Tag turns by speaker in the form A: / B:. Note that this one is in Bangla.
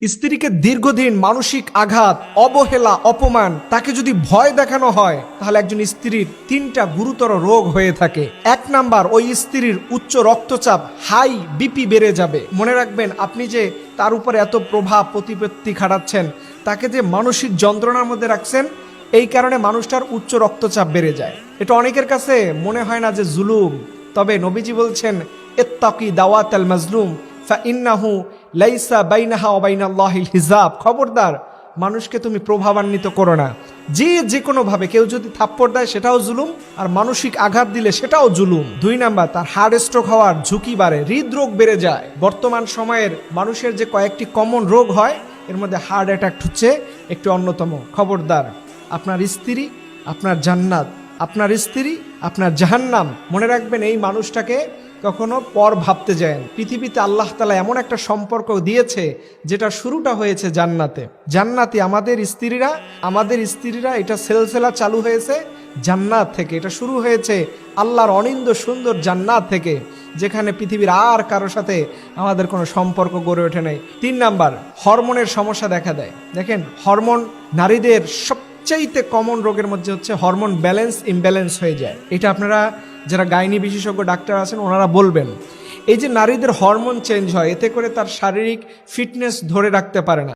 A: স্ত্রীকে দীর্ঘদিন মানসিক আঘাত, অবহেলা, অপমান, তাকে যদি ভয় দেখানো হয় তাহলে একজন স্ত্রীর 3টা গুরুতর রোগ হয়ে থাকে। 1 নাম্বার, ওই স্ত্রীর উচ্চ রক্তচাপ, হাই বিপি বেড়ে যাবে। মনে রাখবেন, আপনি যে তার উপরে এত প্রভাব প্রতিপত্তি খাটাচ্ছেন, তাকে যে মানসিক যন্ত্রণার মধ্যে রাখছেন, এই কারণে মানুষটার উচ্চ রক্তচাপ বেড়ে যায়। এটা অনেকের কাছে মনে হয় না যে জুলুম, তবে নবীজি বলছেন ইত্তাকি দাওয়াতাল মাজলুম ফাইন্নাহু লাইসা বাইনাহা ওয়া বাইনাল্লাহিল হিজাব। খবরদার, মানুষকে তুমি প্রভাবান্বিত করো না। যে কোনোভাবে কেউ যদি থাপ্পড় দেয় সেটাও জুলুম, আর মানসিক আঘাত দিলে সেটাও জুলুম। 2 নাম্বার, তার হার্ট স্ট্রোক হওয়ার ঝুঁকি বাড়ে, হৃদরোগ বেড়ে যায়। বর্তমান সময়ের মানুষের যে কয়েকটি কমন রোগ হয়, এর মধ্যে হার্ট অ্যাটাক হচ্ছে একটি অন্যতম। খবরদার, আপনার স্ত্রী আপনার জান্নাত, আপনার স্ত্রী আপনার জাহান্নাম। মনে রাখবেন, এই মানুষটাকে কখনো পর ভাবতে যায়। পৃথিবীতে আল্লাহ তাআলা এমন একটা সম্পর্ক দিয়েছে যেটা শুরুটা হয়েছে জান্নাতে। জান্নাতি আমাদের স্ত্রীরা এটা সেলসেলা চালু হয়েছে জান্নাত থেকে। এটা শুরু হয়েছে আল্লাহর অনিন্দ সুন্দর জান্নাত থেকে, যেখানে পৃথিবীর আর কারোর সাথে আমাদের কোনো সম্পর্ক গড়ে ওঠে নাই। 3 নাম্বার, হরমোনের সমস্যা দেখা দেয়। দেখেন, হরমোন নারীদের সবচাইতে কমন রোগের মধ্যে হচ্ছে হরমোন ইমব্যালেন্স হয়ে যায়। এটা আপনারা যারা গাইনি বিশেষজ্ঞ ডাক্তার আছেন ওনারা বলবেন। এই যে নারীদের হরমোন চেঞ্জ হয়, এতে করে তার শারীরিক ফিটনেস ধরে রাখতে পারে না।